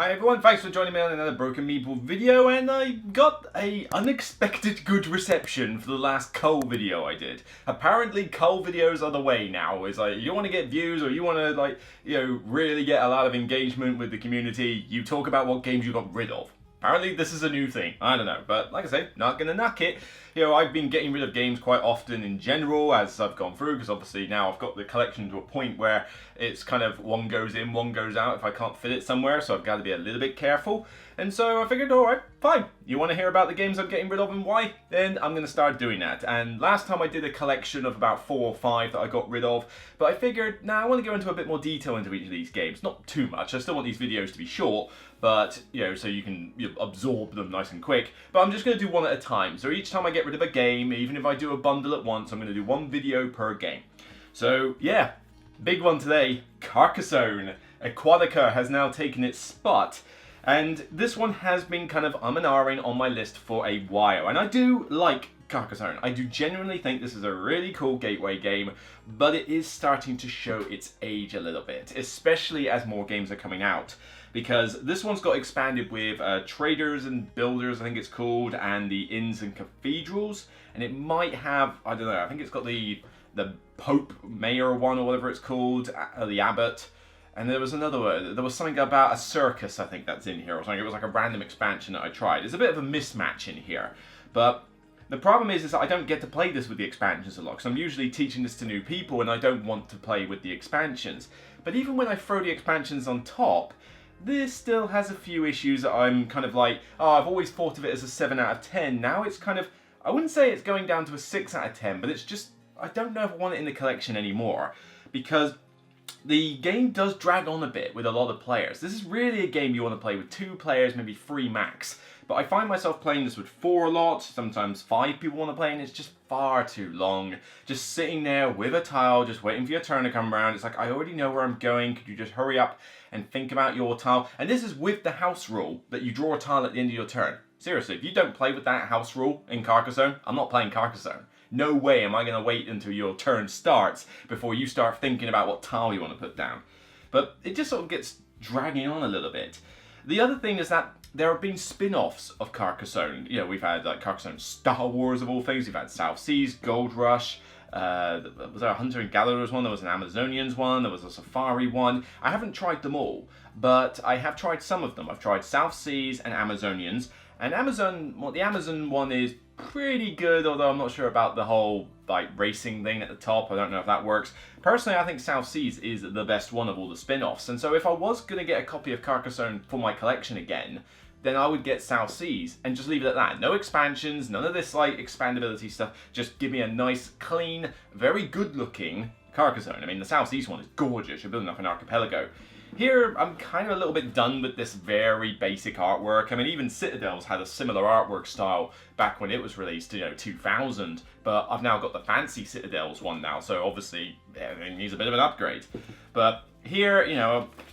Hi everyone, thanks for joining me on another Broken Meeple video, and I got a unexpected good reception for the last Cull video I did. Apparently Cull videos are the way now. It's like, you want to get views or you want to really get a lot of engagement with the community, you talk about what games you got rid of. Apparently this is a new thing, I don't know, but like I say, not gonna knock it. I've been getting rid of games quite often in general as I've gone through, because obviously now I've got the collection to a point where it's kind of one goes in, one goes out if I can't fit it somewhere, so I've got to be a little bit careful. And so I figured, alright, fine, you want to hear about the games I'm getting rid of and why? Then I'm going to start doing that. And last time I did a collection of about 4 or 5 that I got rid of, but I figured, I want to go into a bit more detail into each of these games. Not too much, I still want these videos to be short, but, so you can absorb them nice and quick. But I'm just going to do one at a time. So each time I get rid of a game, even if I do a bundle at once, I'm going to do one video per game. So, yeah, big one today, Carcassonne. Aquatica has now taken its spot. And this one has been kind of and ahhing on my list for a while. And I do like Carcassonne. I do genuinely think this is a really cool gateway game, but it is starting to show its age a little bit, especially as more games are coming out. Because this one's got expanded with traders and builders, I think it's called, and the inns and cathedrals. And it might have, I don't know, I think it's got the Pope Mayor one or whatever it's called, the Abbot. And there was another word, there was something about a circus, I think that's in here, or something. It was like a random expansion that I tried. There's a bit of a mismatch in here. But the problem is that I don't get to play this with the expansions a lot, because I'm usually teaching this to new people and I don't want to play with the expansions. But even when I throw the expansions on top, this still has a few issues that I'm kind of like, I've always thought of it as a 7 out of 10. Now it's kind of, I wouldn't say it's going down to a 6 out of 10, but it's just, I don't know if I want it in the collection anymore, because the game does drag on a bit with a lot of players. This is really a game you want to play with 2 players, maybe 3 max. But I find myself playing this with 4 a lot, sometimes 5 people want to play, and it's just far too long. Just sitting there with a tile, just waiting for your turn to come around. It's like, I already know where I'm going, could you just hurry up and think about your tile? And this is with the house rule, that you draw a tile at the end of your turn. Seriously, if you don't play with that house rule in Carcassonne, I'm not playing Carcassonne. No way am I going to wait until your turn starts before you start thinking about what tile you want to put down. But it just sort of gets dragging on a little bit. The other thing is that there have been spin-offs of Carcassonne. We've had like Carcassonne Star Wars of all things, we've had South Seas, Gold Rush, was there a Hunter and Gatherers one, there was an Amazonians one, there was a Safari one. I haven't tried them all, but I have tried some of them. I've tried South Seas and Amazonians, and the Amazon one is pretty good, although I'm not sure about the whole racing thing at the top. I don't know if that works. Personally, I think South Seas is the best one of all the spin-offs, and so if I was going to get a copy of Carcassonne for my collection again, then I would get South Seas and just leave it at that. No expansions, none of this expandability stuff. Just give me a nice, clean, very good-looking Carcassonne. I mean, the South Seas one is gorgeous. You're building up an archipelago. Here, I'm kind of a little bit done with this very basic artwork. I mean, even Citadels had a similar artwork style back when it was released, 2000. But I've now got the fancy Citadels one now, so obviously it needs a bit of an upgrade. But here,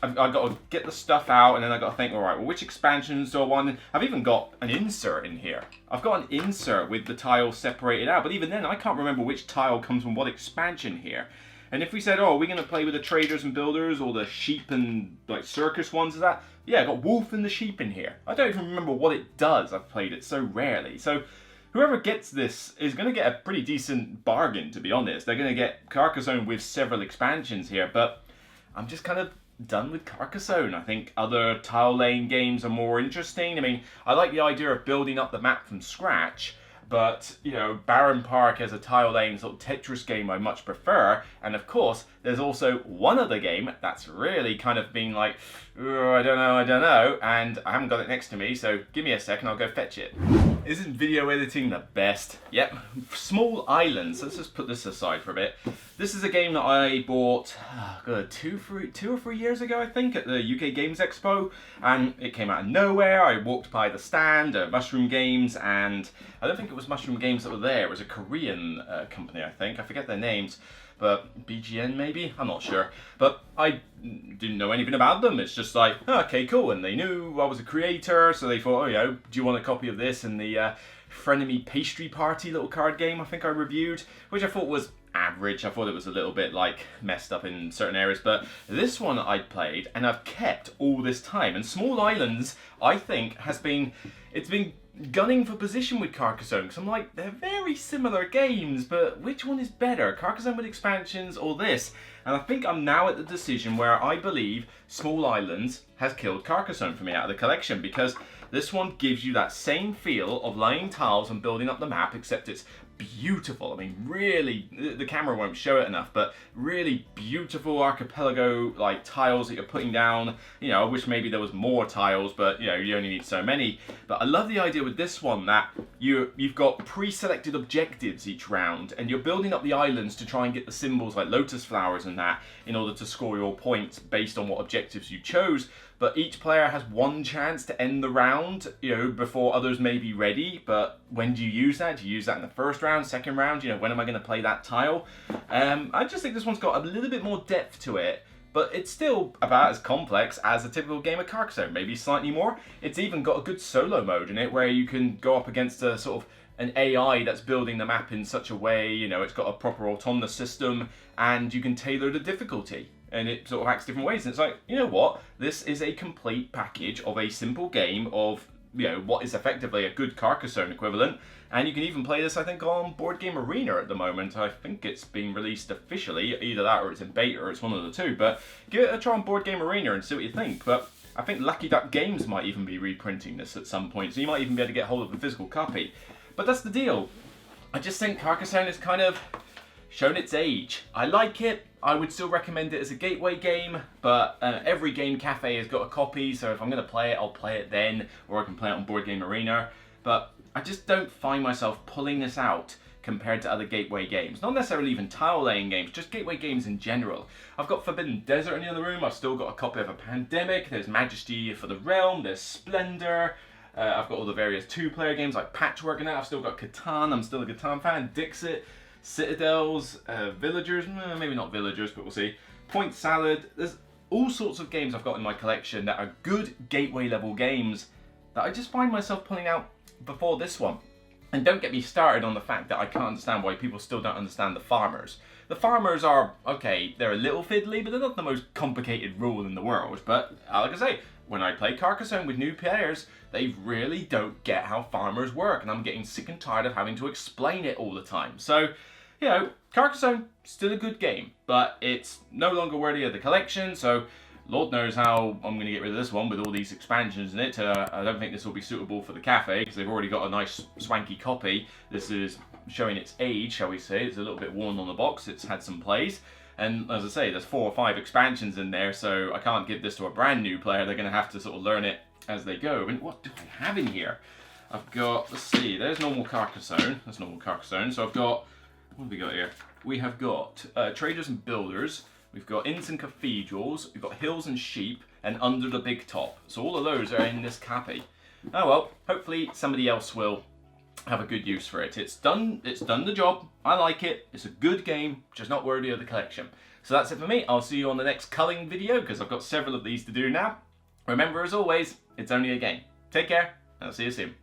I've got to get the stuff out, and then I've got to think, alright, well, which expansions do I want? I've even got an insert in here. I've got an insert with the tiles separated out, but even then, I can't remember which tile comes from what expansion here. And if we said, are we going to play with the traders and builders, or the sheep and circus ones, is that? Yeah, I got wolf and the sheep in here. I don't even remember what it does. I've played it so rarely. So whoever gets this is going to get a pretty decent bargain, to be honest. They're going to get Carcassonne with several expansions here, but I'm just kind of done with Carcassonne. I think other tile laying games are more interesting. I mean, I like the idea of building up the map from scratch, but, Barren Park as a tile-laying sort of Tetris game I much prefer. And of course, there's also one other game that's really kind of been like, I don't know, and I haven't got it next to me, so give me a second, I'll go fetch it. Isn't video editing the best? Yep, Small Islands. Let's just put this aside for a bit. This is a game that I bought, two or three years ago, I think, at the UK Games Expo, and it came out of nowhere. I walked by the stand, Mushroom Games, and I don't think it was Mushroom Games that were there. It was a Korean company, I think. I forget their names. But BGN maybe? I'm not sure. But I didn't know anything about them. It's just like, okay, cool. And they knew I was a creator, so they thought, do you want a copy of this? And the Frenemy Pastry Party little card game I think I reviewed, which I thought was average. I thought it was a little bit like messed up in certain areas, but this one I played and I've kept all this time. And Small Islands, I think, it's been gunning for position with Carcassonne, because I'm like, they're very similar games, but which one is better, Carcassonne with expansions or this? And I think I'm now at the decision where I believe Small Islands has killed Carcassonne for me out of the collection, because this one gives you that same feel of laying tiles and building up the map, except it's beautiful. I mean, really, the camera won't show it enough, but really beautiful archipelago like tiles that you're putting down. You know, I wish maybe there was more tiles, but you know, you only need so many. But I love the idea with this one that you've got pre-selected objectives each round, and you're building up the islands to try and get the symbols like lotus flowers and that in order to score your points based on what objectives you chose. But each player has one chance to end the round, you know, before others may be ready. But when do you use that? Do you use that in the first round, second round? You know, when am I going to play that tile? I just think this one's got a little bit more depth to it, but it's still about as complex as a typical game of Carcassonne, maybe slightly more. It's even got a good solo mode in it where you can go up against a sort of an AI that's building the map in such a way, you know, it's got a proper autonomous system, and you can tailor the difficulty. And it sort of acts different ways. And it's like, you know what? This is a complete package of a simple game of, you know, what is effectively a good Carcassonne equivalent. And you can even play this, I think, on Board Game Arena at the moment. I think it's being released officially. Either that or it's in beta, or it's one of the two. But give it a try on Board Game Arena and see what you think. But I think Lucky Duck Games might even be reprinting this at some point. So you might even be able to get hold of a physical copy. But that's the deal. I just think Carcassonne is kind of shown its age. I like it. I would still recommend it as a gateway game, but every game cafe has got a copy, so if I'm going to play it, I'll play it then, or I can play it on Board Game Arena. But I just don't find myself pulling this out compared to other gateway games. Not necessarily even tile laying games, just gateway games in general. I've got Forbidden Desert in the other room, I've still got a copy of A Pandemic, there's Majesty for the Realm, there's Splendor, I've got all the various two-player games like Patchwork and that, I've still got Catan, I'm still a Catan fan, Dixit, Citadels, Villagers, maybe not Villagers, but we'll see. Point Salad, there's all sorts of games I've got in my collection that are good gateway level games that I just find myself pulling out before this one. And don't get me started on the fact that I can't understand why people still don't understand the farmers. The farmers are, okay, they're a little fiddly, but they're not the most complicated rule in the world. But like I say, when I play Carcassonne with new players, they really don't get how farmers work, and I'm getting sick and tired of having to explain it all the time. So, you know, Carcassonne, still a good game, but it's no longer worthy of the collection, so Lord knows how I'm going to get rid of this one with all these expansions in it. I don't think this will be suitable for the cafe, because they've already got a nice swanky copy. This is showing its age, shall we say. It's a little bit worn on the box, it's had some plays. And as I say, there's 4 or 5 expansions in there, so I can't give this to a brand new player. They're going to have to sort of learn it as they go. And what do I have in here? I've got, let's see, there's normal Carcassonne. That's normal Carcassonne. So I've got, what have we got here? We have got Traders and Builders, we've got Inns and Cathedrals, we've got Hills and Sheep, and Under the Big Top. So all of those are in this copy. Oh well, hopefully somebody else will have a good use for it. It's done the job. I like it. It's a good game, just not worthy of the collection. So that's it for me. I'll see you on the next culling video, because I've got several of these to do now. Remember, as always, it's only a game. Take care, and I'll see you soon.